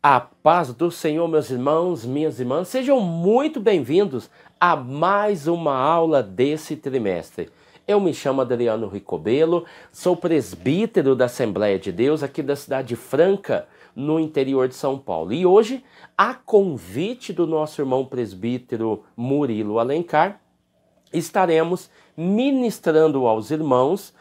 A paz do Senhor, meus irmãos, minhas irmãs, sejam muito bem-vindos a mais uma aula desse trimestre. Eu me chamo Adriano Ricobelo, sou presbítero da Assembleia de Deus aqui da cidade de Franca, no interior de São Paulo. E hoje, a convite do nosso irmão presbítero Murilo Alencar, estaremos ministrando aos irmãos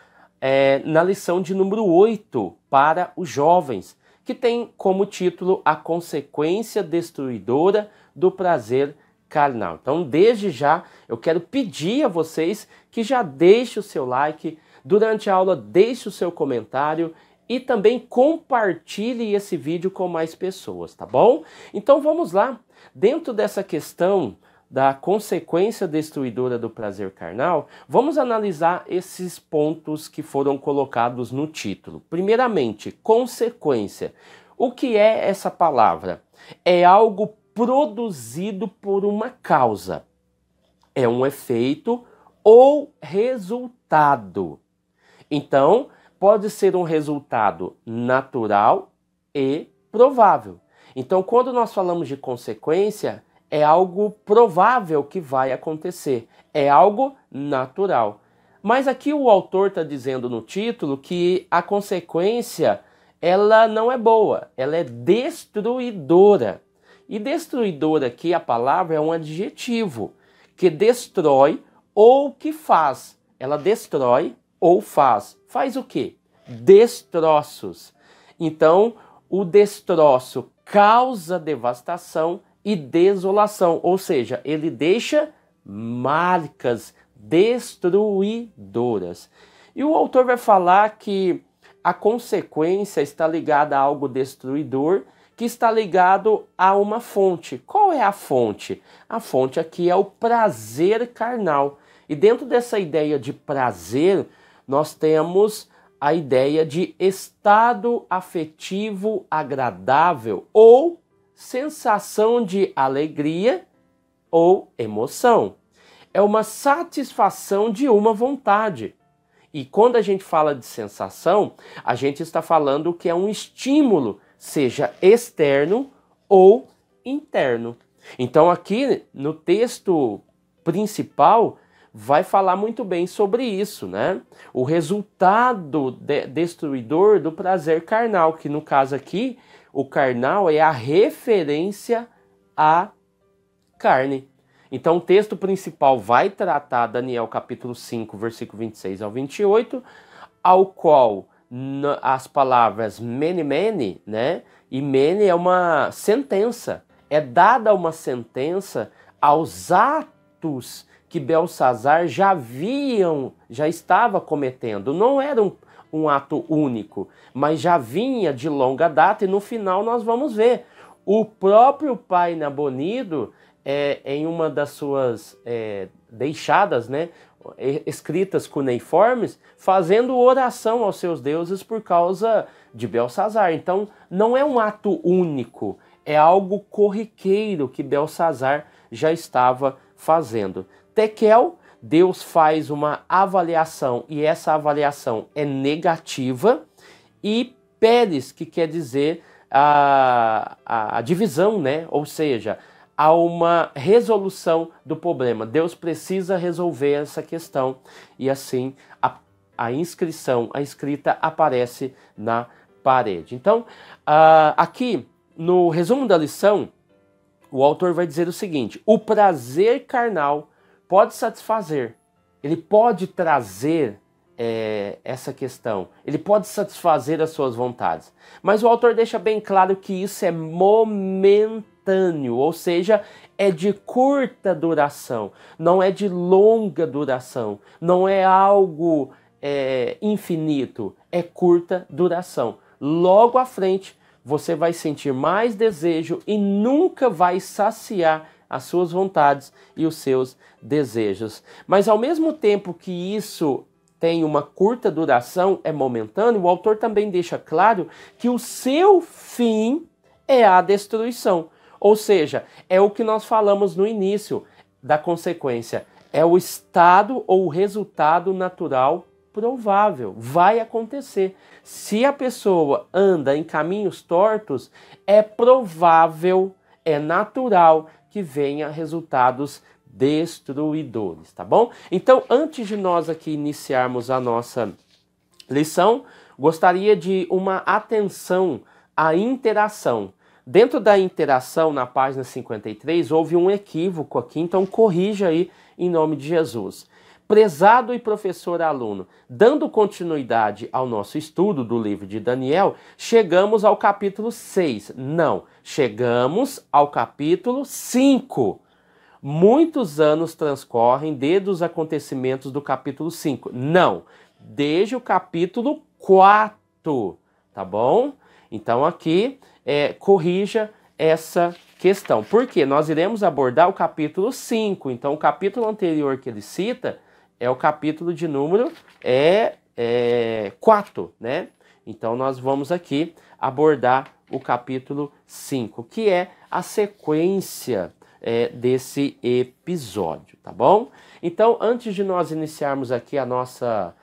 na lição de número 8 para os jovens, que tem como título A Consequência Destruidora do Prazer Carnal. Então, desde já, eu quero pedir a vocês que já deixem o seu like, durante a aula deixe o seu comentário e também compartilhe esse vídeo com mais pessoas, tá bom? Então vamos lá, dentro dessa questão da consequência destruidora do prazer carnal, vamos analisar esses pontos que foram colocados no título. Primeiramente, consequência. O que é essa palavra? É algo produzido por uma causa. É um efeito ou resultado. Então, pode ser um resultado natural e provável. Então, quando nós falamos de consequência, é algo provável que vai acontecer, é algo natural. Mas aqui o autor está dizendo no título que a consequência, ela não é boa, ela é destruidora. E destruidora aqui, a palavra é um adjetivo, que destrói ou que faz. Ela destrói ou faz. Faz o quê? Destroços. Então, o destroço causa devastação e desolação, ou seja, ele deixa marcas destruidoras. E o autor vai falar que a consequência está ligada a algo destruidor, que está ligado a uma fonte. Qual é a fonte? A fonte aqui é o prazer carnal. E dentro dessa ideia de prazer, nós temos a ideia de estado afetivo agradável ou sensação de alegria ou emoção. É uma satisfação de uma vontade. E quando a gente fala de sensação, a gente está falando que é um estímulo, seja externo ou interno. Então aqui no texto principal vai falar muito bem sobre isso, né? O resultado destruidor do prazer carnal, que no caso aqui, o carnal é a referência à carne. Então o texto principal vai tratar Daniel capítulo 5, versículo 26 ao 28, ao qual as palavras mene, mene, né? E mene é uma sentença. É dada uma sentença aos atos que Belsazar já estava cometendo. Não era um ato único, mas já vinha de longa data, e no final nós vamos ver o próprio pai Nabonido, em uma das suas deixadas, né, escritas cuneiformes, fazendo oração aos seus deuses por causa de Belsazar. Então não é um ato único, é algo corriqueiro que Belsazar já estava fazendo. Tekel, Deus faz uma avaliação e essa avaliação é negativa, e Peres, que quer dizer a divisão, né? Ou seja, há uma resolução do problema. Deus precisa resolver essa questão e assim a inscrição, a escrita aparece na parede. Então, aqui no resumo da lição, o autor vai dizer o seguinte: o prazer carnal pode satisfazer, ele pode trazer essa questão, ele pode satisfazer as suas vontades, mas o autor deixa bem claro que isso é momentâneo, ou seja, é de curta duração, não é de longa duração, não é algo infinito, é curta duração. Logo à frente, você vai sentir mais desejo e nunca vai saciar as suas vontades e os seus desejos. Mas ao mesmo tempo que isso tem uma curta duração, é momentâneo, o autor também deixa claro que o seu fim é a destruição. Ou seja, é o que nós falamos no início da consequência. É o estado ou o resultado natural provável, vai acontecer. Se a pessoa anda em caminhos tortos, é provável, é natural que venha resultados destruidores, tá bom? Então, antes de nós aqui iniciarmos a nossa lição, gostaria de uma atenção à interação. Dentro da interação, na página 53, houve um equívoco aqui, então corrija aí em nome de Jesus. Prezado e professor aluno, dando continuidade ao nosso estudo do livro de Daniel, chegamos ao capítulo 6. Não, chegamos ao capítulo 5. Muitos anos transcorrem desde os acontecimentos do capítulo 5. Não, desde o capítulo 4, tá bom? Então aqui corrija essa questão. Porque nós iremos abordar o capítulo 5. Então o capítulo anterior que ele cita é o capítulo de número 4, né? Então nós vamos aqui abordar o capítulo 5, que é a sequência desse episódio, tá bom? Então, antes de nós iniciarmos aqui a nossa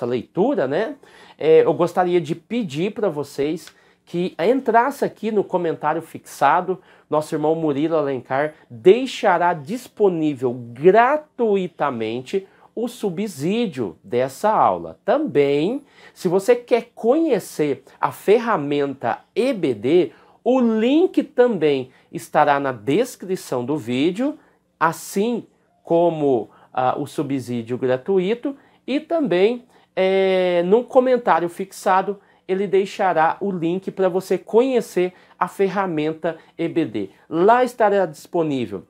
leitura, né? Eu gostaria de pedir para vocês que entrasse aqui no comentário fixado. Nosso irmão Murilo Alencar deixará disponível gratuitamente o subsídio dessa aula. Também, se você quer conhecer a ferramenta EBD, o link também estará na descrição do vídeo, assim como o subsídio gratuito, e também no comentário fixado ele deixará o link para você conhecer a ferramenta EBD. Lá estará disponível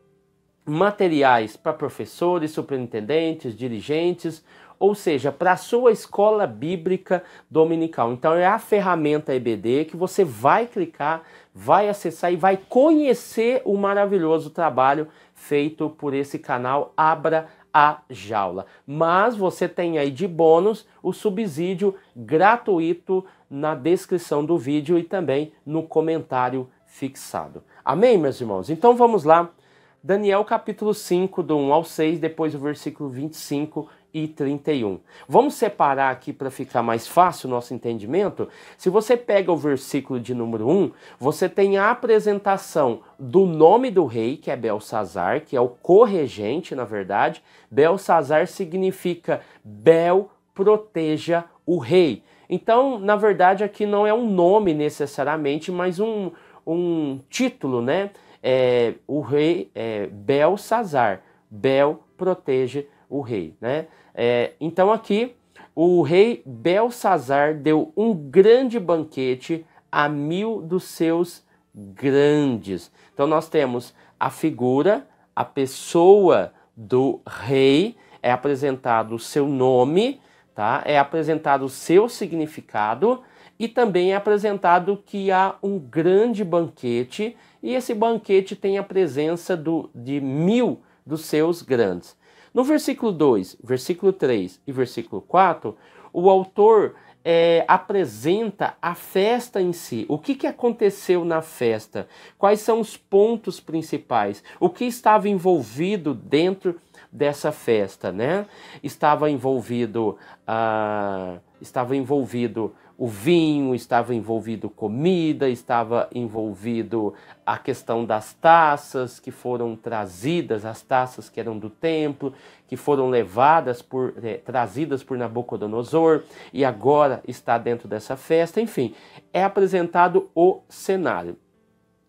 materiais para professores, superintendentes, dirigentes, ou seja, para a sua escola bíblica dominical. Então é a ferramenta EBD que você vai clicar, vai acessar e vai conhecer o maravilhoso trabalho feito por esse canal Abra a Jaula. Mas você tem aí de bônus o subsídio gratuito na descrição do vídeo e também no comentário fixado. Amém, meus irmãos? Então vamos lá. Daniel capítulo 5, do 1 ao 6, depois o versículo 25 e 31. Vamos separar aqui para ficar mais fácil o nosso entendimento? Se você pega o versículo de número 1, você tem a apresentação do nome do rei, que é Belsazar, que é o corregente, na verdade. Belsazar significa Bel proteja o rei. Então, na verdade, aqui não é um nome necessariamente, mas um título, né? O rei Belsazar, Bel protege o rei, né? Então aqui o rei Belsazar deu um grande banquete a 1000 dos seus grandes. Então nós temos a figura, a pessoa do rei, é apresentado o seu nome, tá? É apresentado o seu significado e também é apresentado que há um grande banquete. E esse banquete tem a presença de 1000 dos seus grandes. No versículo 2, versículo 3 e versículo 4, o autor apresenta a festa em si. O que aconteceu na festa? Quais são os pontos principais? O que estava envolvido dentro dessa festa, né? Estava envolvido o vinho, estava envolvido comida, estava envolvido a questão das taças que foram trazidas, as taças que eram do templo, que foram trazidas por Nabucodonosor e agora está dentro dessa festa. Enfim, é apresentado o cenário.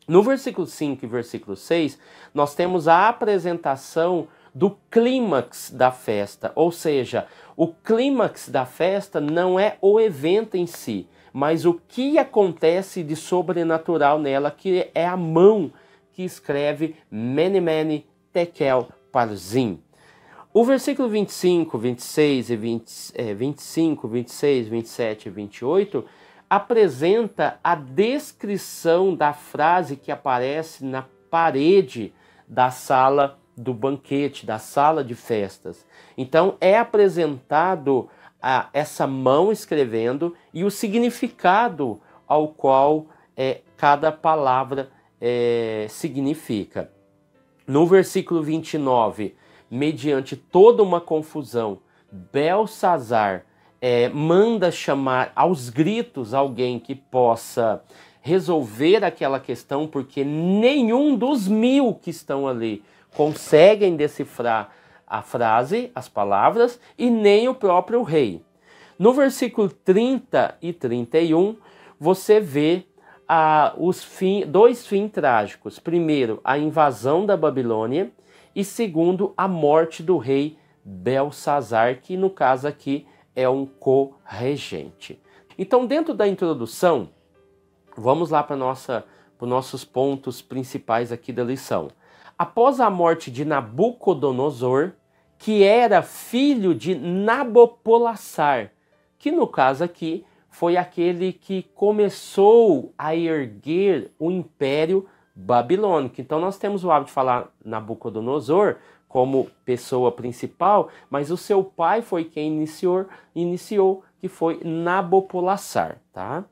No versículo 5 e versículo 6, nós temos a apresentação do clímax da festa, ou seja, o clímax da festa não é o evento em si, mas o que acontece de sobrenatural nela, que é a mão que escreve Mene Mene Tekel Parsin. O versículo 25, 26 e 25, 26, 27 e 28 apresenta a descrição da frase que aparece na parede da sala do banquete, da sala de festas. Então é apresentado essa mão escrevendo e o significado ao qual cada palavra significa. No versículo 29, mediante toda uma confusão, Belsazar manda chamar aos gritos alguém que possa resolver aquela questão, porque nenhum dos 1000 que estão ali conseguem decifrar a frase, as palavras, e nem o próprio rei. No versículo 30 e 31, você vê dois fins trágicos. Primeiro, a invasão da Babilônia, e segundo, a morte do rei Belsazar, que no caso aqui é um co-regente. Então, dentro da introdução, vamos lá para os nossos pontos principais aqui da lição. Após a morte de Nabucodonosor, que era filho de Nabopolassar, que no caso aqui foi aquele que começou a erguer o Império Babilônico. Então nós temos o hábito de falar Nabucodonosor como pessoa principal, mas o seu pai foi quem iniciou, que foi Nabopolassar, tá?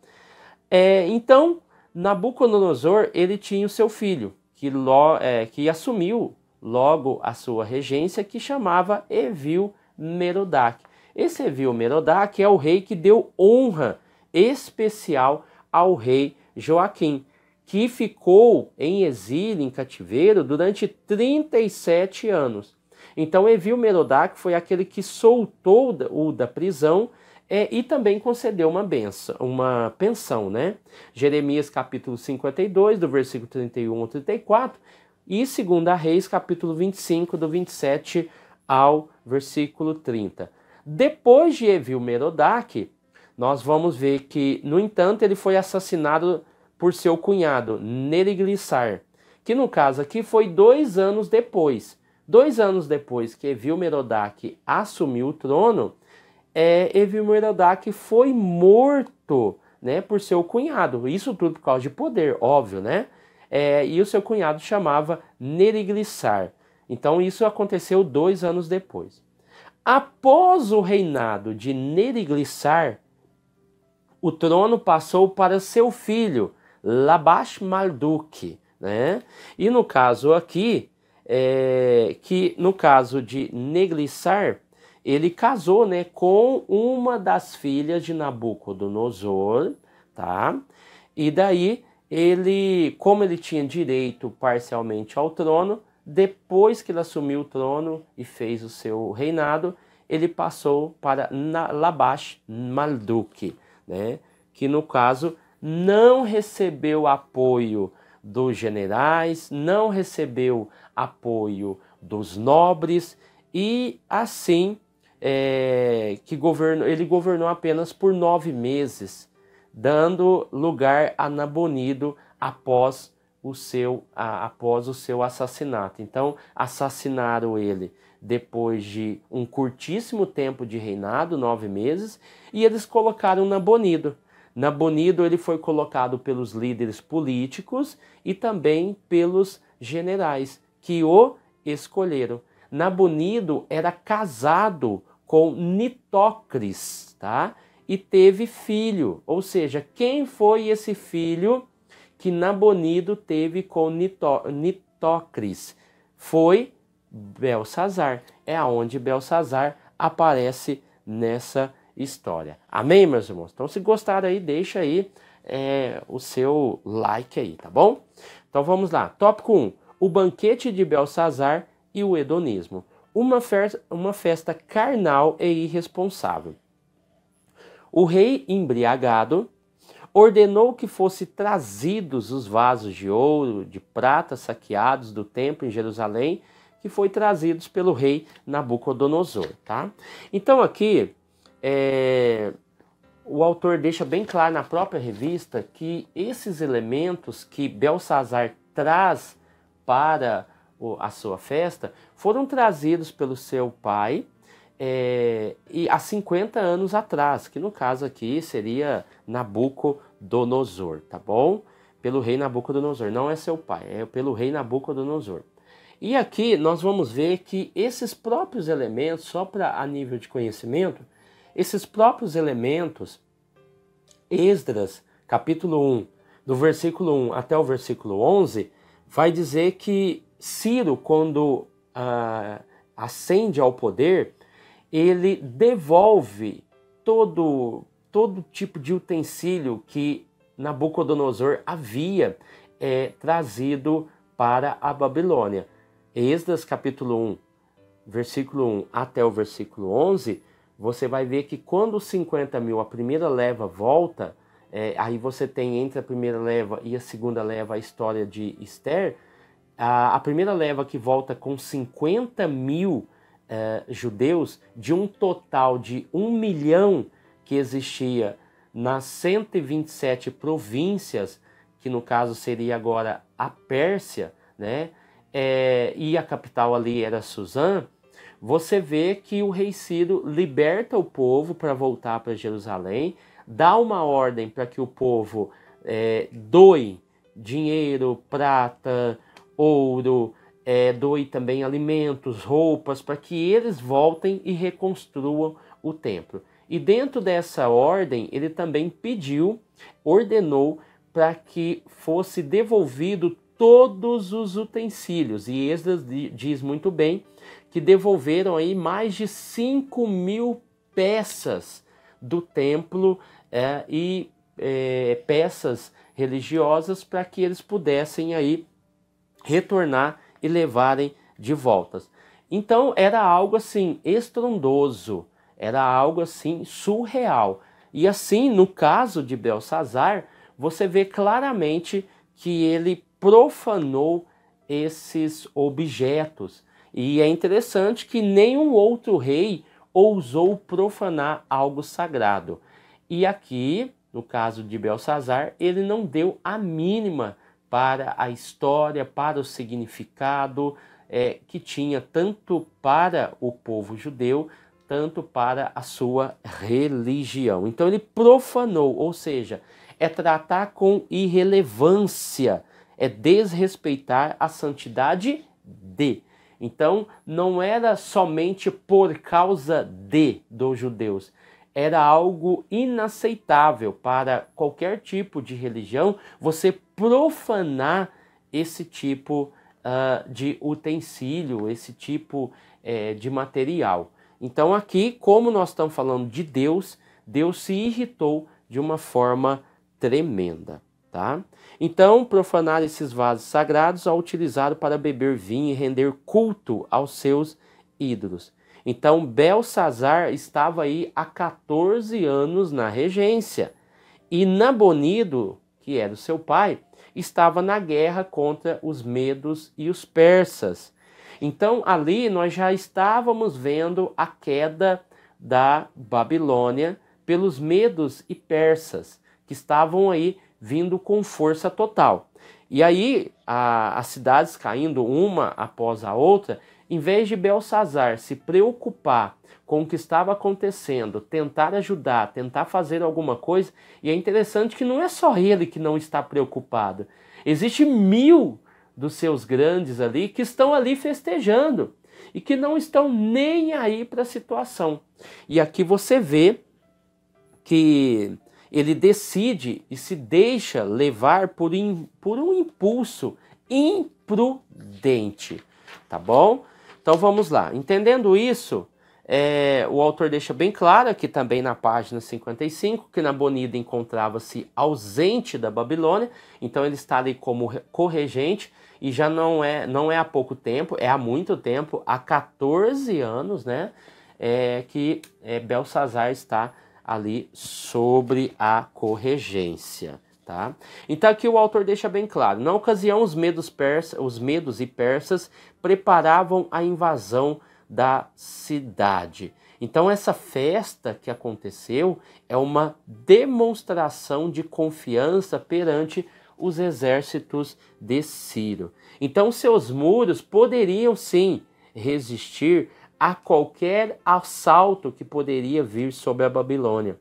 Então, Nabucodonosor, ele tinha o seu filho, que assumiu logo a sua regência, que chamava Evil-Merodach. Esse Evil-Merodach é o rei que deu honra especial ao rei Joaquim, que ficou em exílio, em cativeiro, durante 37 anos. Então, Evil-Merodach foi aquele que soltou o da prisão e também concedeu uma pensão, né? Jeremias capítulo 52, do versículo 31 ao 34, e 2 Reis capítulo 25, do 27 ao versículo 30. Depois de Evil-Merodach, nós vamos ver que, no entanto, ele foi assassinado por seu cunhado, Neriglissar, que no caso aqui foi 2 anos depois. 2 anos depois que Evil-Merodach assumiu o trono, Evil-Merodach foi morto, né, por seu cunhado. Isso tudo por causa de poder, óbvio, né? E o seu cunhado chamava Neriglissar. Então isso aconteceu 2 anos depois. Após o reinado de Neriglissar, o trono passou para seu filho, Labash-Marduk, né? E no caso aqui, que no caso de Neriglissar, ele casou, né, com uma das filhas de Nabucodonosor, tá? E daí como ele tinha direito parcialmente ao trono, depois que ele assumiu o trono e fez o seu reinado, ele passou para Labash-Marduk, né? Que no caso não recebeu apoio dos generais, não recebeu apoio dos nobres, e assim ele governou apenas por 9 meses, dando lugar a Nabonido após o seu assassinato. Então, assassinaram ele depois de um curtíssimo tempo de reinado, 9 meses, e eles colocaram Nabonido. Nabonido ele foi colocado pelos líderes políticos e também pelos generais que o escolheram. Nabonido era casado com Nitocris, tá? E teve filho, ou seja, quem foi esse filho que Nabonido teve com Nitocris? Foi Belsazar. É aonde Belsazar aparece nessa história. Amém, meus irmãos? Então, se gostaram aí, deixa aí o seu like aí, tá bom? Então, vamos lá. Tópico 1. O banquete de Belsazar e o hedonismo. Uma festa carnal e irresponsável. O rei, embriagado, ordenou que fossem trazidos os vasos de ouro, de prata saqueados do templo em Jerusalém, que foi trazidos pelo rei Nabucodonosor, tá? Então aqui, o autor deixa bem claro na própria revista que esses elementos que Belsazar traz para a sua festa foram trazidos pelo seu pai e há 50 anos atrás, que no caso aqui seria Nabucodonosor, tá bom? Pelo rei Nabucodonosor, não é seu pai, é pelo rei Nabucodonosor. E aqui nós vamos ver que esses próprios elementos, só para a nível de conhecimento, esses próprios elementos, Esdras, capítulo 1, do versículo 1 até o versículo 11, vai dizer que Ciro, quando ascende ao poder, ele devolve todo tipo de utensílio que Nabucodonosor havia trazido para a Babilônia. Êxodo capítulo 1, versículo 1 até o versículo 11, você vai ver que quando os 50 mil, a primeira leva volta, aí você tem entre a primeira leva e a segunda leva a história de Esther. A primeira leva que volta com 50 mil judeus, de um total de 1 milhão que existia nas 127 províncias, que no caso seria agora a Pérsia, né? E a capital ali era Suzã. Você vê que o rei Ciro liberta o povo para voltar para Jerusalém, dá uma ordem para que o povo doe dinheiro, prata, ouro, doe também alimentos, roupas, para que eles voltem e reconstruam o templo. E dentro dessa ordem, ele também ordenou para que fosse devolvido todos os utensílios. E Esdras diz muito bem que devolveram aí mais de 5 mil peças do templo e peças religiosas para que eles pudessem aí retornar e levarem de volta. Então era algo assim estrondoso, era algo assim surreal. E assim, no caso de Belsazar, você vê claramente que ele profanou esses objetos. E é interessante que nenhum outro rei ousou profanar algo sagrado. E aqui, no caso de Belsazar, ele não deu a mínima para a história, para o significado que tinha tanto para o povo judeu, tanto para a sua religião. Então ele profanou, ou seja, é tratar com irrelevância, é desrespeitar a santidade de. Então não era somente por causa dos judeus, era algo inaceitável para qualquer tipo de religião você profanar esse tipo de utensílio, esse tipo de material. Então aqui, como nós estamos falando de Deus, Deus se irritou de uma forma tremenda, tá? Então, profanar esses vasos sagrados ao utilizado para beber vinho e render culto aos seus ídolos. Então, Belsazar estava aí há 14 anos na regência. E Nabonido, que era o seu pai, estava na guerra contra os medos e os persas. Então, ali nós já estávamos vendo a queda da Babilônia pelos medos e persas, que estavam aí vindo com força total. E aí, as cidades caindo uma após a outra, em vez de Belsazar se preocupar com o que estava acontecendo, tentar ajudar, tentar fazer alguma coisa, e é interessante que não é só ele que não está preocupado. Existem 1000 dos seus grandes ali que estão ali festejando e que não estão nem aí para a situação. E aqui você vê que ele decide e se deixa levar por um impulso imprudente, tá bom? Então vamos lá. Entendendo isso, o autor deixa bem claro aqui também na página 55 que Nabonido encontrava-se ausente da Babilônia, então ele está ali como corregente e já não é há pouco tempo, é há muito tempo, há 14 anos, né, que Belsazar está ali sobre a corregência, tá? Então aqui o autor deixa bem claro, na ocasião os medos e persas preparavam a invasão da cidade. Então essa festa que aconteceu é uma demonstração de confiança perante os exércitos de Ciro. Então seus muros poderiam sim resistir a qualquer assalto que poderia vir sobre a Babilônia.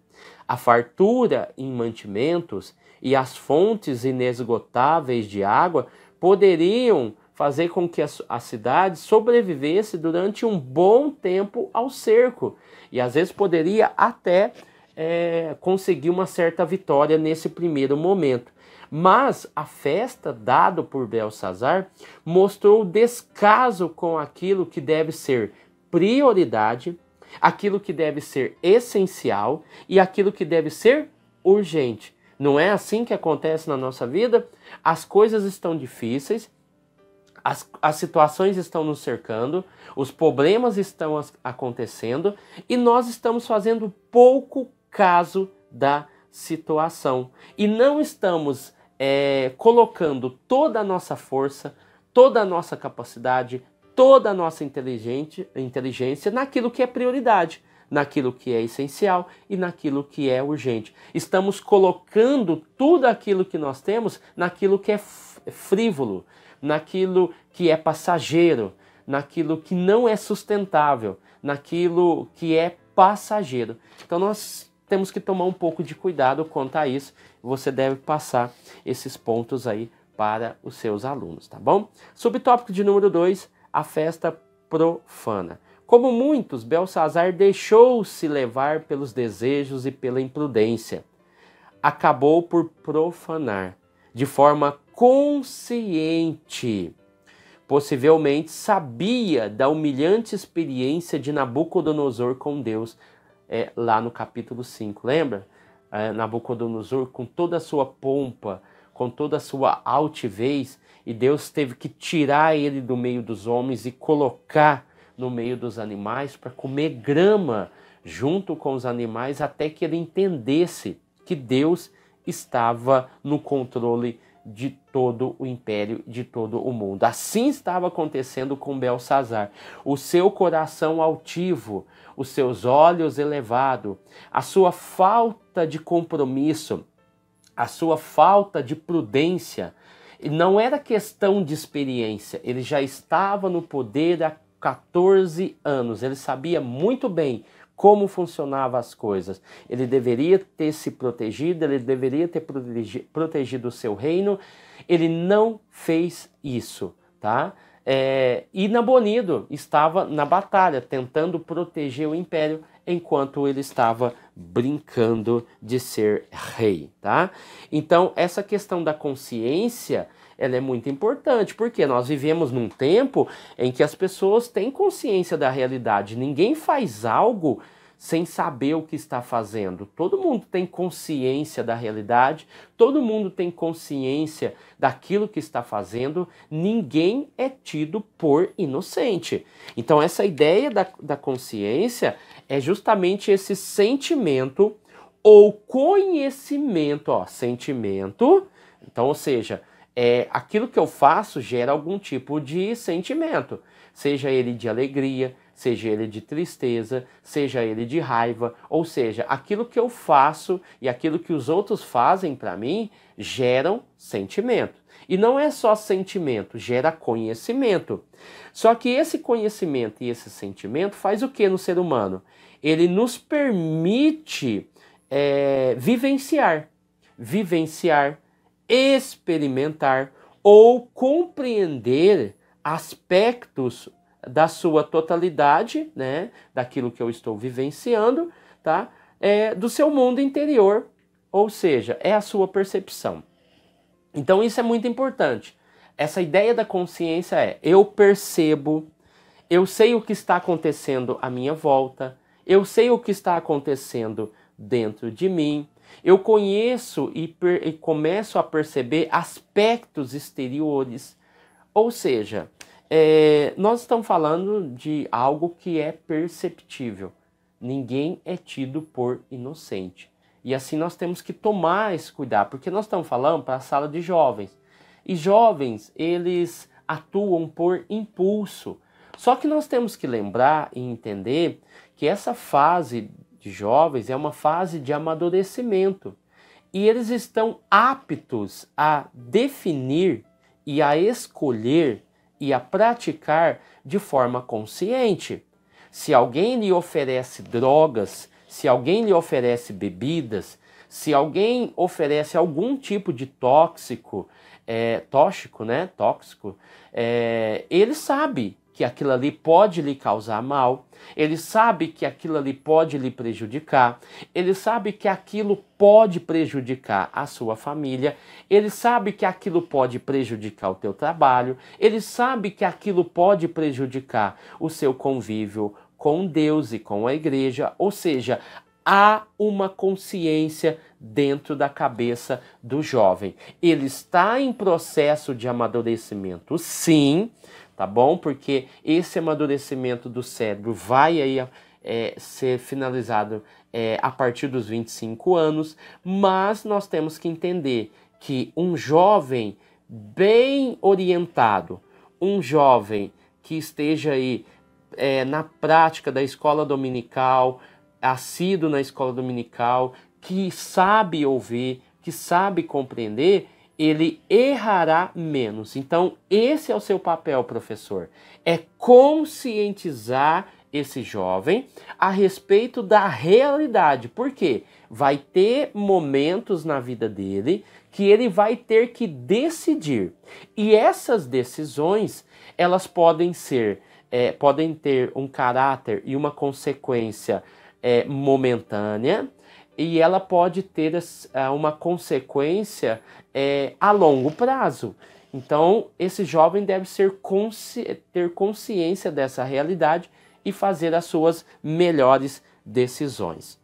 A fartura em mantimentos e as fontes inesgotáveis de água poderiam fazer com que a cidade sobrevivesse durante um bom tempo ao cerco. E às vezes poderia até conseguir uma certa vitória nesse primeiro momento. Mas a festa dada por Belsazar mostrou descaso com aquilo que deve ser prioridade aquilo que deve ser essencial e aquilo que deve ser urgente. Não é assim que acontece na nossa vida? As coisas estão difíceis, as situações estão nos cercando, os problemas estão acontecendo e nós estamos fazendo pouco caso da situação. E não estamos colocando toda a nossa força, toda a nossa capacidade, toda a nossa inteligência naquilo que é prioridade, naquilo que é essencial e naquilo que é urgente. Estamos colocando tudo aquilo que nós temos naquilo que é frívolo, naquilo que é passageiro, naquilo que não é sustentável, naquilo que é passageiro. Então nós temos que tomar um pouco de cuidado quanto a isso. Você deve passar esses pontos aí para os seus alunos, tá bom? Subtópico de número 2, a festa profana. Como muitos, Belsazar deixou-se levar pelos desejos e pela imprudência. Acabou por profanar, de forma consciente. Possivelmente sabia da humilhante experiência de Nabucodonosor com Deus, lá no capítulo 5, lembra? Nabucodonosor com toda a sua pompa, com toda a sua altivez, e Deus teve que tirar ele do meio dos homens e colocar no meio dos animais para comer grama junto com os animais, até que ele entendesse que Deus estava no controle de todo o império, de todo o mundo. Assim estava acontecendo com Belsazar. O seu coração altivo, os seus olhos elevados, a sua falta de compromisso, a sua falta de prudência, não era questão de experiência. Ele já estava no poder há 14 anos. Ele sabia muito bem como funcionavam as coisas. Ele deveria ter se protegido, ele deveria ter protegido o seu reino. Ele não fez isso, tá? E Nabonido estava na batalha, tentando proteger o império, enquanto ele estava brincando de ser rei, tá? Então, essa questão da consciência, ela é muito importante, porque nós vivemos num tempo em que as pessoas têm consciência da realidade. Ninguém faz algo sem saber o que está fazendo. Todo mundo tem consciência da realidade, todo mundo tem consciência daquilo que está fazendo, ninguém é tido por inocente. Então essa ideia da consciência é justamente esse sentimento ou conhecimento, sentimento, então, ou seja, aquilo que eu faço gera algum tipo de sentimento, seja ele de alegria, seja ele de tristeza, seja ele de raiva, ou seja, aquilo que eu faço e aquilo que os outros fazem para mim geram sentimento. E não é só sentimento, gera conhecimento. Só que esse conhecimento e esse sentimento faz o que no ser humano? Ele nos permite vivenciar, experimentar ou compreender aspectos da sua totalidade, né, daquilo que eu estou vivenciando, tá? Do seu mundo interior, ou seja, é a sua percepção. Então isso é muito importante. Essa ideia da consciência eu percebo, eu sei o que está acontecendo à minha volta, eu sei o que está acontecendo dentro de mim, eu conheço e começo a perceber aspectos exteriores, ou seja, nós estamos falando de algo que é perceptível. Ninguém é tido por inocente. E assim nós temos que tomar esse cuidado, porque nós estamos falando para a sala de jovens. E jovens, eles atuam por impulso. Só que nós temos que lembrar e entender que essa fase de jovens é uma fase de amadurecimento. E eles estão aptos a definir e a escolher e a praticar de forma consciente. Se alguém lhe oferece drogas, se alguém lhe oferece bebidas, se alguém oferece algum tipo de tóxico, ele sabe que aquilo ali pode lhe causar mal, ele sabe que aquilo ali pode lhe prejudicar, ele sabe que aquilo pode prejudicar a sua família, ele sabe que aquilo pode prejudicar o teu trabalho, ele sabe que aquilo pode prejudicar o seu convívio com Deus e com a igreja, ou seja, há uma consciência dentro da cabeça do jovem. Ele está em processo de amadurecimento, sim, tá bom? Porque esse amadurecimento do cérebro vai aí ser finalizado a partir dos 25 anos, mas nós temos que entender que um jovem bem orientado, um jovem que esteja aí na prática da escola dominical, assíduo na escola dominical, que sabe ouvir, que sabe compreender, ele errará menos. Então, esse é o seu papel, professor. É conscientizar esse jovem a respeito da realidade. Por quê? Vai ter momentos na vida dele que ele vai ter que decidir. E essas decisões, elas podem ter um caráter e uma consequência momentânea, e ela pode ter uma consequência a longo prazo. Então, esse jovem deve ter consciência dessa realidade e fazer as suas melhores decisões.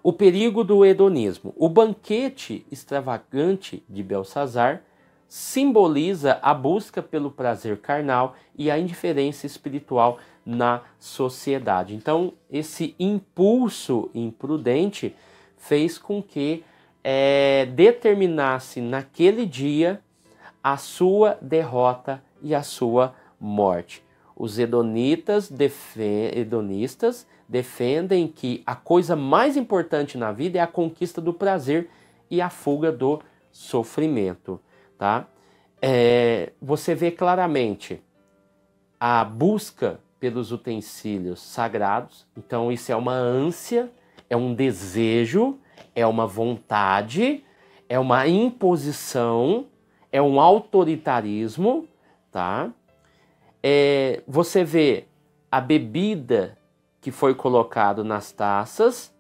O perigo do hedonismo. O banquete extravagante de Belsazar simboliza a busca pelo prazer carnal e a indiferença espiritual na sociedade. Então, esse impulso imprudente fez com que determinasse naquele dia a sua derrota e a sua morte. Os hedonistas defendem que a coisa mais importante na vida é a conquista do prazer e a fuga do sofrimento. Tá? Você vê claramente a busca pelos utensílios sagrados. Então isso é uma ânsia, é um desejo, é uma vontade, é uma imposição, é um autoritarismo, tá? Você vê a bebida que foi colocado nas taças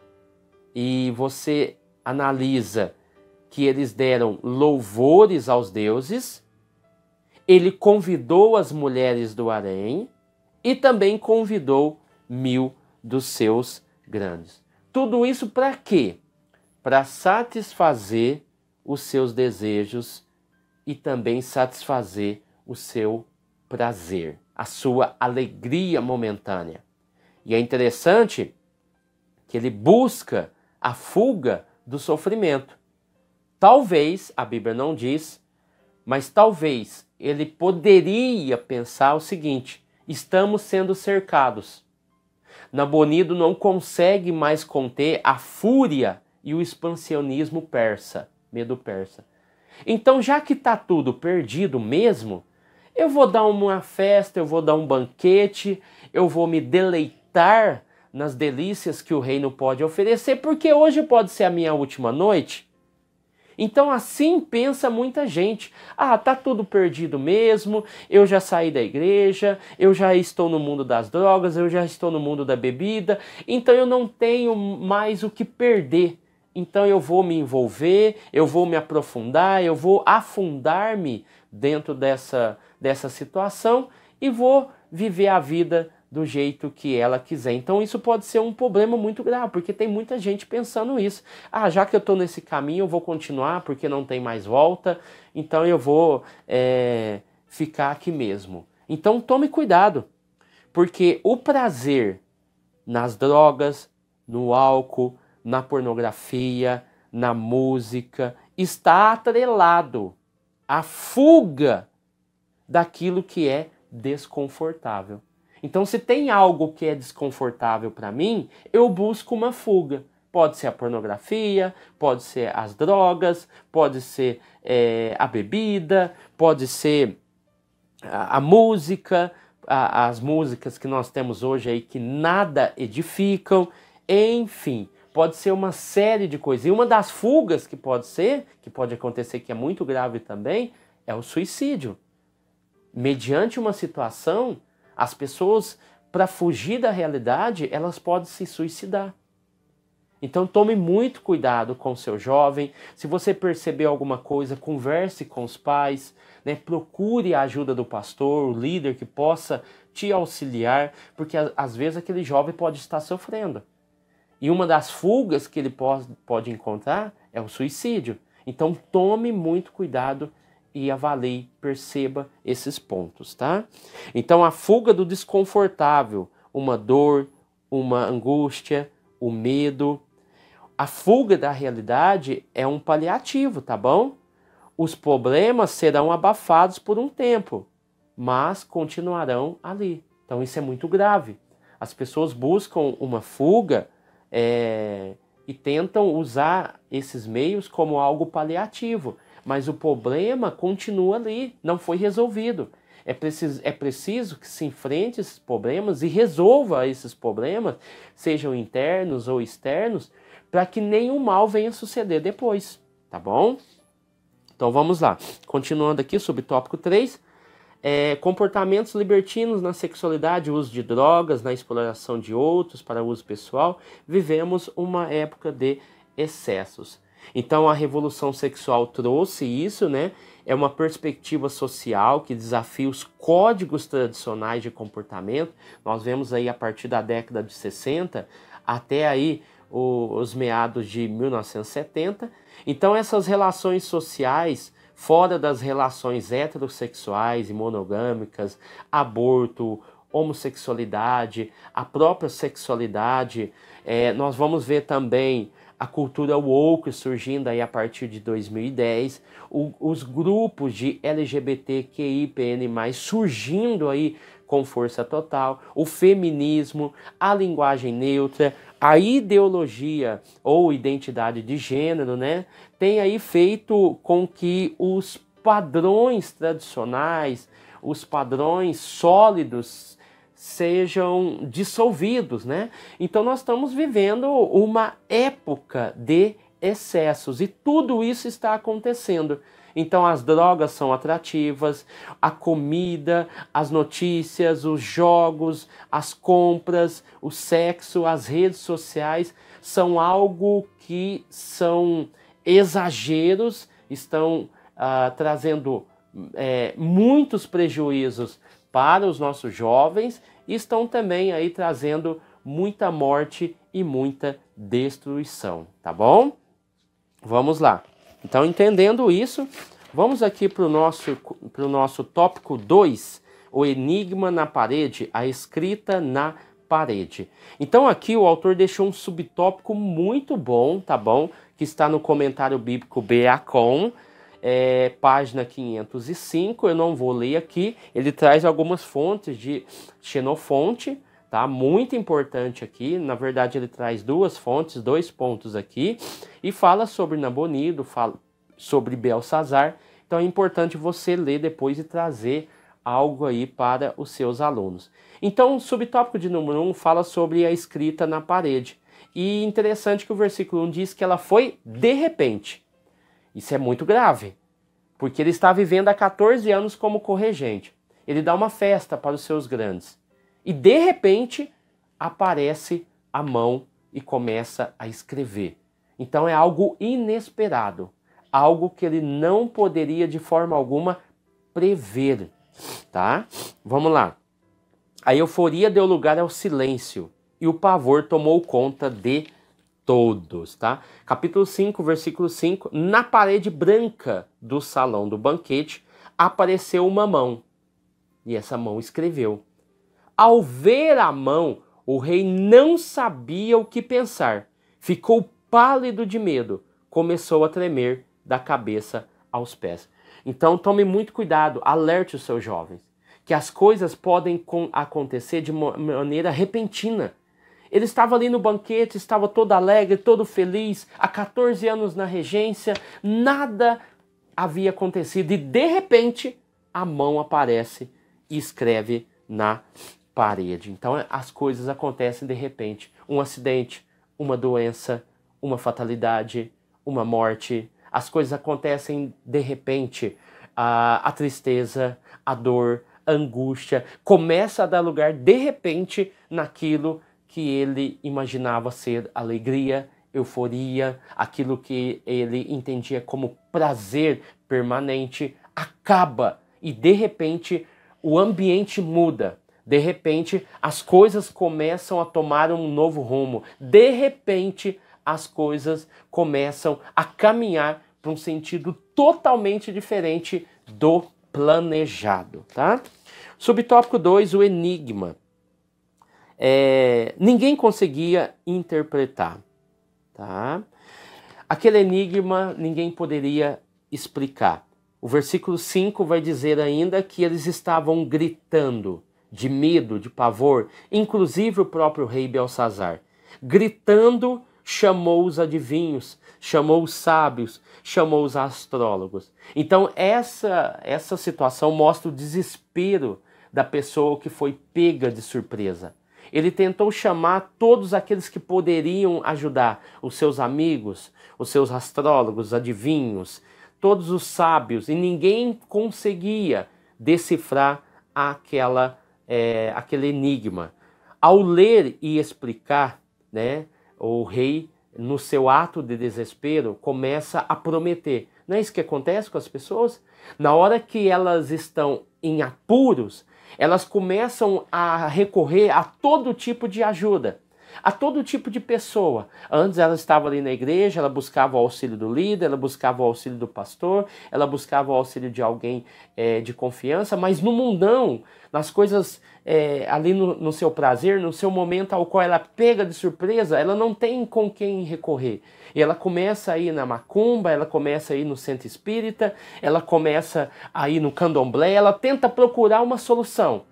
e você analisa que eles deram louvores aos deuses. Ele convidou as mulheres do harém e também convidou 1000 dos seus grandes. Tudo isso para quê? Para satisfazer os seus desejos e também satisfazer o seu prazer, a sua alegria momentânea. E é interessante que ele busca a fuga do sofrimento. Talvez, a Bíblia não diz, mas talvez ele poderia pensar o seguinte: estamos sendo cercados. Nabonido não consegue mais conter a fúria e o expansionismo persa, medo persa. Então, já que está tudo perdido mesmo, eu vou dar uma festa, eu vou dar um banquete, eu vou me deleitar nas delícias que o reino pode oferecer, porque hoje pode ser a minha última noite. Então assim pensa muita gente. Tá tudo perdido mesmo, eu já saí da igreja, eu já estou no mundo das drogas, eu já estou no mundo da bebida, então eu não tenho mais o que perder. Então eu vou me envolver, eu vou me aprofundar, eu vou afundar-me dentro dessa situação e vou viver a vida do jeito que ela quiser. Então isso pode ser um problema muito grave, porque tem muita gente pensando isso. Já que eu estou nesse caminho, eu vou continuar porque não tem mais volta, então eu vou ficar aqui mesmo. Então tome cuidado, porque o prazer nas drogas, no álcool, na pornografia, na música, está atrelado à fuga daquilo que é desconfortável. Então, se tem algo que é desconfortável para mim, eu busco uma fuga. Pode ser a pornografia, pode ser as drogas, pode ser a bebida, pode ser a música, as músicas que nós temos hoje aí que nada edificam, enfim, pode ser uma série de coisas. E uma das fugas que pode acontecer, que é muito grave também, é o suicídio. Mediante uma situação, as pessoas, para fugir da realidade, elas podem se suicidar. Então tome muito cuidado com o seu jovem. Se você perceber alguma coisa, converse com os pais, né? Procure a ajuda do pastor, o líder que possa te auxiliar, porque às vezes aquele jovem pode estar sofrendo. E uma das fugas que ele pode encontrar é o suicídio. Então tome muito cuidado e avalie, perceba esses pontos, tá? Então a fuga do desconfortável, uma dor, uma angústia, o medo. A fuga da realidade é um paliativo, tá bom? Os problemas serão abafados por um tempo, mas continuarão ali. Então isso é muito grave. As pessoas buscam uma fuga e tentam usar esses meios como algo paliativo, mas o problema continua ali, não foi resolvido. É preciso que se enfrente esses problemas e resolva esses problemas, sejam internos ou externos, para que nenhum mal venha suceder depois, tá bom? Então vamos lá. Continuando aqui, subtópico 3. Comportamentos libertinos na sexualidade, uso de drogas, na exploração de outros para uso pessoal. Vivemos uma época de excessos. Então a revolução sexual trouxe isso, né? É uma perspectiva social que desafia os códigos tradicionais de comportamento. Nós vemos aí a partir da década de 60 até aí os meados de 1970. Então essas relações sociais, fora das relações heterossexuais e monogâmicas, aborto, homossexualidade, a própria sexualidade, nós vamos ver também a cultura woke surgindo aí a partir de 2010, os grupos de LGBTQIPN+, surgindo aí com força total, o feminismo, a linguagem neutra, a ideologia ou identidade de gênero, né, tem aí feito com que os padrões tradicionais, os padrões sólidos sejam dissolvidos, né? Então nós estamos vivendo uma época de excessos e tudo isso está acontecendo. Então as drogas são atrativas, a comida, as notícias, os jogos, as compras, o sexo, as redes sociais são algo que são exageros, estão trazendo muitos prejuízos para os nossos jovens e estão também aí trazendo muita morte e muita destruição, tá bom? Vamos lá. Então, entendendo isso, vamos aqui para o nosso tópico 2, o enigma na parede, a escrita na parede. Então aqui o autor deixou um subtópico muito bom, tá bom? Que está no comentário bíblico Beacon, página 505, eu não vou ler aqui, ele traz algumas fontes de Xenofonte, tá? Muito importante aqui, na verdade ele traz duas fontes, 2 pontos aqui, e fala sobre Nabonido, fala sobre Belsazar, então é importante você ler depois e trazer algo aí para os seus alunos. Então o subtópico de número 1 fala sobre a escrita na parede, e interessante que o versículo 1 diz que ela foi de repente. Isso é muito grave, porque ele está vivendo há 14 anos como corregente. Ele dá uma festa para os seus grandes. E de repente aparece a mão e começa a escrever. Então é algo inesperado, algo que ele não poderia de forma alguma prever, tá? Vamos lá. A euforia deu lugar ao silêncio e o pavor tomou conta de todos, tá? Capítulo 5, versículo 5. Na parede branca do salão do banquete apareceu uma mão. E essa mão escreveu. Ao ver a mão, o rei não sabia o que pensar. Ficou pálido de medo. Começou a tremer da cabeça aos pés. Então tome muito cuidado, alerte os seus jovens, que as coisas podem acontecer de maneira repentina. Ele estava ali no banquete, estava todo alegre, todo feliz, há 14 anos na regência, nada havia acontecido e de repente a mão aparece e escreve na parede. Então as coisas acontecem de repente, um acidente, uma doença, uma fatalidade, uma morte, as coisas acontecem de repente, a tristeza, a dor, a angústia, começa a dar lugar de repente naquilo que ele imaginava ser alegria euforia, aquilo que ele entendia como prazer permanente, acaba e de repente o ambiente muda. De repente as coisas começam a tomar um novo rumo. De repente as coisas começam a caminhar para um sentido totalmente diferente do planejado, tá? Subtópico 2, o enigma. Ninguém conseguia interpretar, tá? Aquele enigma ninguém poderia explicar. O versículo 5 vai dizer ainda que eles estavam gritando de medo, de pavor, inclusive o próprio rei Belsazar. Gritando, chamou os adivinhos, chamou os sábios, chamou os astrólogos. Então essa situação mostra o desespero da pessoa que foi pega de surpresa. Ele tentou chamar todos aqueles que poderiam ajudar, os seus amigos, os seus astrólogos, adivinhos, todos os sábios, e ninguém conseguia decifrar aquele enigma. Ao ler e explicar, né, o rei, no seu ato de desespero, começa a prometer. Não é isso que acontece com as pessoas? Na hora que elas estão em apuros, elas começam a recorrer a todo tipo de ajuda, a todo tipo de pessoa. Antes ela estava ali na igreja, ela buscava o auxílio do líder, ela buscava o auxílio do pastor, ela buscava o auxílio de alguém de confiança, mas no mundão, nas coisas ali no seu prazer, no seu momento ao qual ela pega de surpresa, ela não tem com quem recorrer. E ela começa a ir na macumba, ela começa a ir no centro espírita, ela começa a ir no candomblé, ela tenta procurar uma solução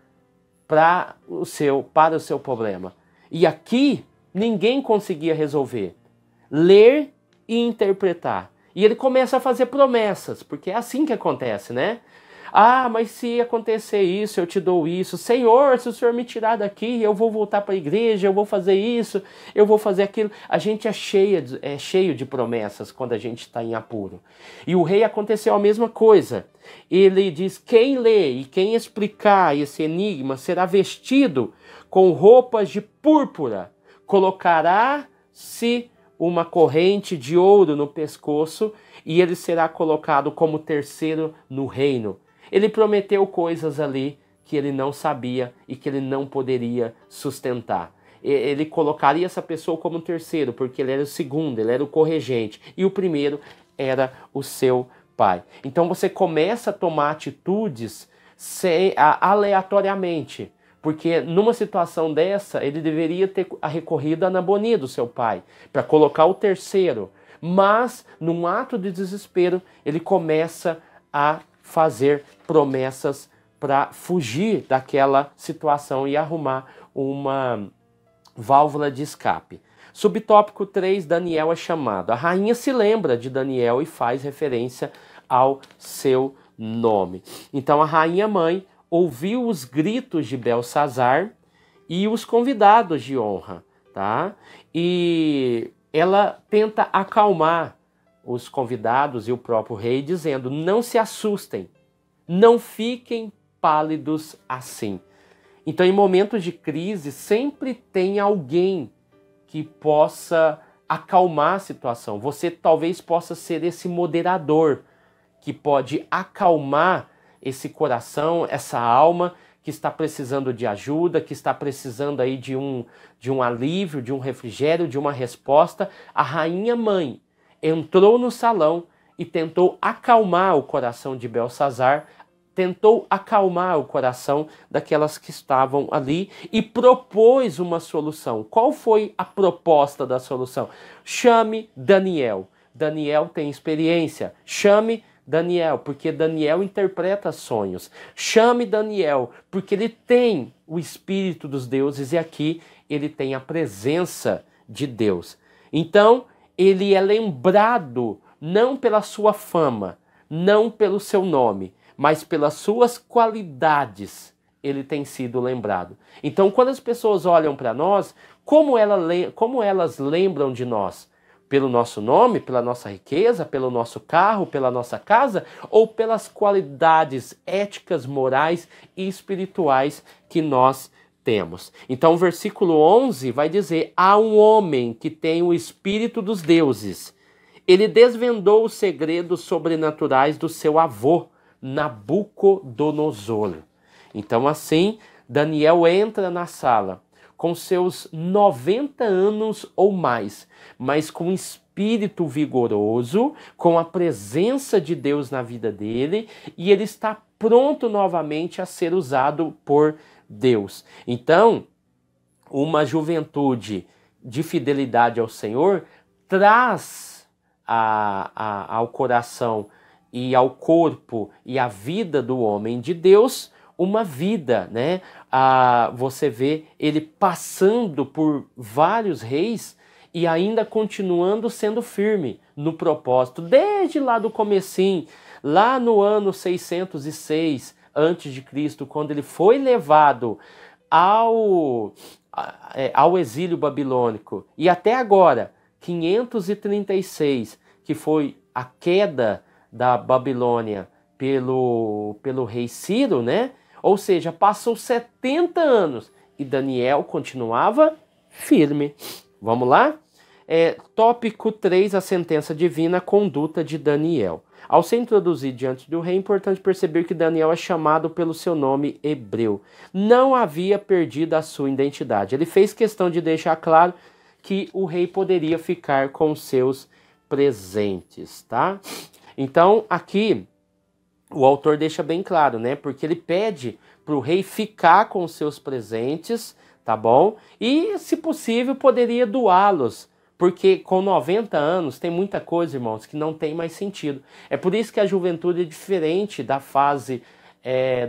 para o seu problema. E aqui ninguém conseguia resolver. Ler e interpretar. E ele começa a fazer promessas, porque é assim que acontece, né? Ah, mas se acontecer isso, eu te dou isso. Senhor, se o Senhor me tirar daqui, eu vou voltar para a igreja, eu vou fazer isso, eu vou fazer aquilo. A gente é cheio de promessas quando a gente está em apuro. E o rei aconteceu a mesma coisa. Ele diz, quem lê e quem explicar esse enigma será vestido com roupas de púrpura, colocará-se uma corrente de ouro no pescoço e ele será colocado como terceiro no reino. Ele prometeu coisas ali que ele não sabia e que ele não poderia sustentar. Ele colocaria essa pessoa como terceiro, porque ele era o segundo, ele era o corregente, e o primeiro era o seu pai. Então você começa a tomar atitudes aleatoriamente, porque numa situação dessa, ele deveria ter recorrido a Naboni, do seu pai, para colocar o terceiro. Mas, num ato de desespero, ele começa a fazer promessas para fugir daquela situação e arrumar uma válvula de escape. Subtópico 3, Daniel é chamado. A rainha se lembra de Daniel e faz referência ao seu nome. Então a rainha mãe ouviu os gritos de Belsazar e os convidados de honra, tá? E ela tenta acalmar os convidados e o próprio rei, dizendo, não se assustem, não fiquem pálidos assim. Então, em momentos de crise, sempre tem alguém que possa acalmar a situação. Você talvez possa ser esse moderador que pode acalmar esse coração, essa alma que está precisando de ajuda, que está precisando aí de um alívio, de um refrigério, de uma resposta. A rainha mãe entrou no salão e tentou acalmar o coração de Belsazar, tentou acalmar o coração daquelas que estavam ali e propôs uma solução. Qual foi a proposta da solução? Chame Daniel. Daniel tem experiência. Chame Daniel, porque Daniel interpreta sonhos. Chame Daniel, porque ele tem o espírito dos deuses e aqui ele tem a presença de Deus. Então, ele é lembrado não pela sua fama, não pelo seu nome, mas pelas suas qualidades, ele tem sido lembrado. Então, quando as pessoas olham para nós, como elas lembram de nós? Pelo nosso nome, pela nossa riqueza, pelo nosso carro, pela nossa casa, ou pelas qualidades éticas, morais e espirituais que nós temos. Então, o versículo 11 vai dizer: há um homem que tem o espírito dos deuses. Ele desvendou os segredos sobrenaturais do seu avô, Nabucodonosor. Então, assim, Daniel entra na sala com seus 90 anos ou mais, mas com espírito vigoroso, com a presença de Deus na vida dele, e ele está pronto novamente a ser usado por Deus. Então, uma juventude de fidelidade ao Senhor traz ao coração e ao corpo e à vida do homem de Deus uma vida, né? Você vê ele passando por vários reis e ainda continuando sendo firme no propósito, desde lá do comecinho, lá no ano 606 a.C., quando ele foi levado ao exílio babilônico, e até agora, 536, que foi a queda da Babilônia pelo rei Ciro, né? Ou seja, passou 70 anos e Daniel continuava firme. Vamos lá? Tópico 3, a sentença divina, a conduta de Daniel. Ao ser introduzido diante do rei, é importante perceber que Daniel é chamado pelo seu nome hebreu. Não havia perdido a sua identidade. Ele fez questão de deixar claro que o rei poderia ficar com seus presentes, tá? Então, aqui, o autor deixa bem claro, né? Porque ele pede para o rei ficar com os seus presentes, tá bom? E, se possível, poderia doá-los, porque com 90 anos tem muita coisa, irmãos, que não tem mais sentido. É por isso que a juventude é diferente da fase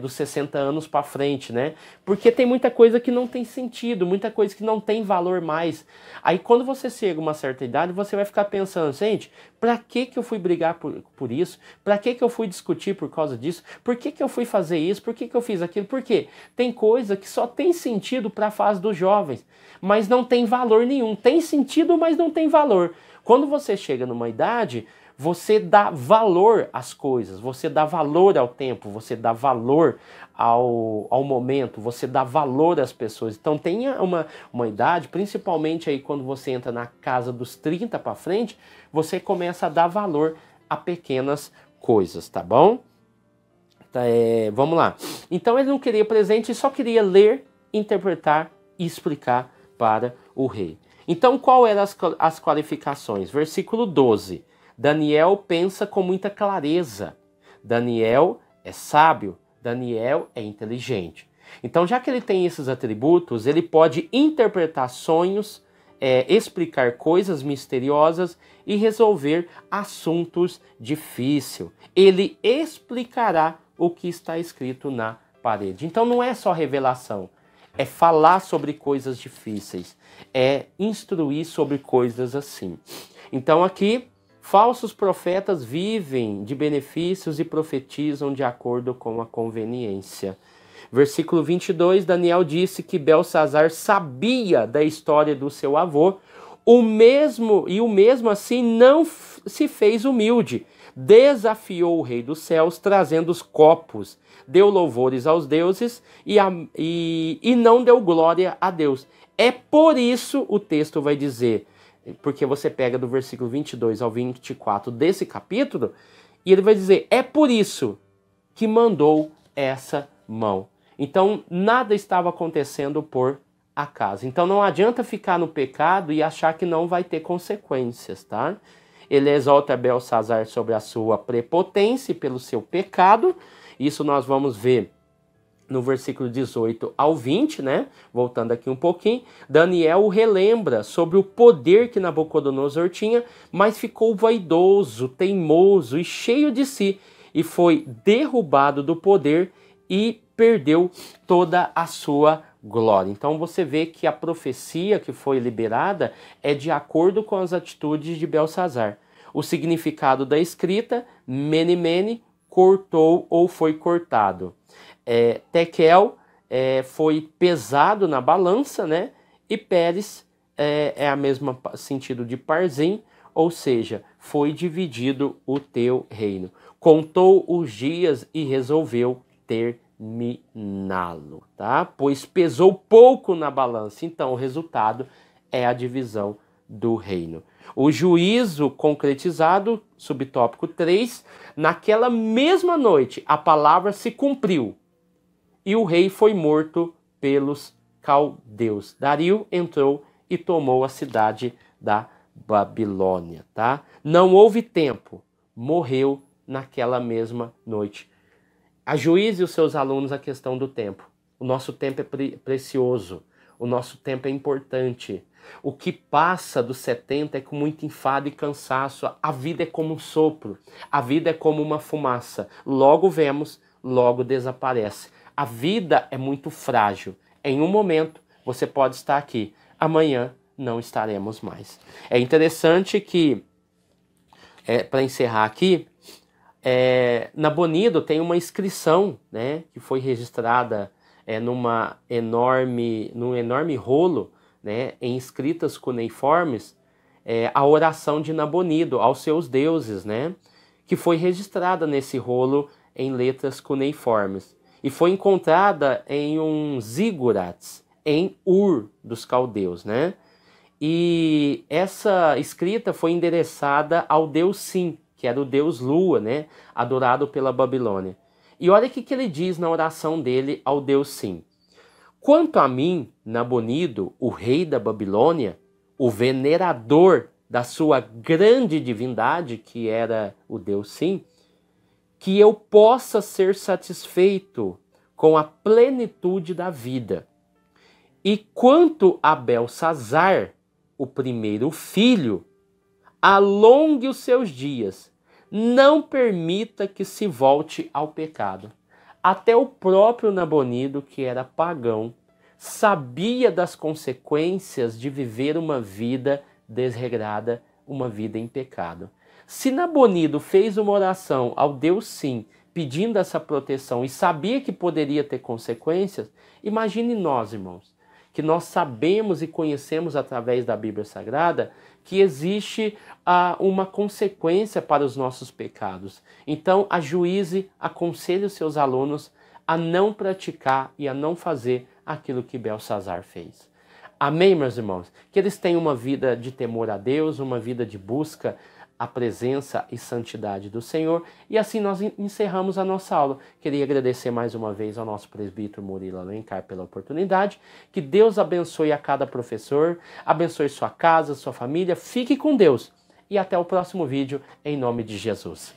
dos 60 anos para frente, né? Porque tem muita coisa que não tem sentido, muita coisa que não tem valor mais. Aí quando você chega a uma certa idade, você vai ficar pensando, gente, pra que eu fui brigar por isso? Pra que eu fui discutir por causa disso? Por que eu fui fazer isso? Por que eu fiz aquilo? Por quê? Tem coisa que só tem sentido para a fase dos jovens, mas não tem valor nenhum. Tem sentido, mas não tem valor. Quando você chega numa idade, você dá valor às coisas, você dá valor ao tempo, você dá valor ao momento, você dá valor às pessoas. Então tenha uma idade, principalmente aí quando você entra na casa dos 30 para frente, você começa a dar valor a pequenas coisas, tá bom? Vamos lá. Então ele não queria presente, só queria ler, interpretar e explicar para o rei. Então qual eram as qualificações? Versículo 12. Daniel pensa com muita clareza. Daniel é sábio. Daniel é inteligente. Então, já que ele tem esses atributos, ele pode interpretar sonhos, explicar coisas misteriosas e resolver assuntos difíceis. Ele explicará o que está escrito na parede. Então, não é só revelação. É falar sobre coisas difíceis. É instruir sobre coisas assim. Então, aqui, falsos profetas vivem de benefícios e profetizam de acordo com a conveniência. Versículo 22, Daniel disse que Belsazar sabia da história do seu avô, o mesmo assim não se fez humilde. Desafiou o rei dos céus, trazendo os copos, deu louvores aos deuses e não deu glória a Deus. É por isso, o texto vai dizer, porque você pega do versículo 22 ao 24 desse capítulo, e ele vai dizer, é por isso que mandou essa mão. Então, nada estava acontecendo por acaso. Então, não adianta ficar no pecado e achar que não vai ter consequências, tá? Ele exalta Belsazar sobre a sua prepotência pelo seu pecado. Isso nós vamos ver no versículo 18 ao 20, né? Voltando aqui um pouquinho, Daniel relembra sobre o poder que Nabucodonosor tinha, mas ficou vaidoso, teimoso e cheio de si, e foi derrubado do poder e perdeu toda a sua glória. Então você vê que a profecia que foi liberada é de acordo com as atitudes de Belsazar. O significado da escrita, mene mene, cortou ou foi cortado. Tekel foi pesado na balança, né? E Pérez é a mesma sentido de Parzim, ou seja, foi dividido o teu reino. Contou os dias e resolveu ter dominá-lo, tá? Pois pesou pouco na balança. Então, o resultado é a divisão do reino. O juízo concretizado, subtópico 3, naquela mesma noite a palavra se cumpriu e o rei foi morto pelos caldeus. Dario entrou e tomou a cidade da Babilônia, tá? Não houve tempo, morreu naquela mesma noite. Ajuize os seus alunos a questão do tempo. O nosso tempo é precioso, o nosso tempo é importante. O que passa dos 70 é com muito enfado e cansaço. A vida é como um sopro, a vida é como uma fumaça. Logo vemos, logo desaparece. A vida é muito frágil. Em um momento você pode estar aqui, amanhã não estaremos mais. É interessante que, para encerrar aqui, Nabonido tem uma inscrição, né, que foi registrada num enorme rolo, né, em escritas cuneiformes, a oração de Nabonido aos seus deuses, né, que foi registrada nesse rolo em letras cuneiformes. E foi encontrada em um zigurats, em Ur dos caldeus, né? E essa escrita foi endereçada ao deus Sim, que era o deus Lua, né? Adorado pela Babilônia. E olha o que ele diz na oração dele ao deus Sim. Quanto a mim, Nabonido, o rei da Babilônia, o venerador da sua grande divindade, que era o deus Sim, que eu possa ser satisfeito com a plenitude da vida. E quanto a Belsazar, o primeiro filho, alongue os seus dias, não permita que se volte ao pecado. Até o próprio Nabonido, que era pagão, sabia das consequências de viver uma vida desregrada, uma vida em pecado. Se Nabonido fez uma oração ao Deus Sim, pedindo essa proteção e sabia que poderia ter consequências, imagine nós, irmãos, que nós sabemos e conhecemos através da Bíblia Sagrada que existe uma consequência para os nossos pecados. Então, ajuize, aconselhe os seus alunos a não praticar e a não fazer aquilo que Belsazar fez. Amém, meus irmãos? Que eles tenham uma vida de temor a Deus, uma vida de busca a presença e santidade do Senhor. E assim nós encerramos a nossa aula. Queria agradecer mais uma vez ao nosso presbítero Murilo Alencar pela oportunidade. Que Deus abençoe a cada professor, abençoe sua casa, sua família. Fique com Deus. E até o próximo vídeo, em nome de Jesus.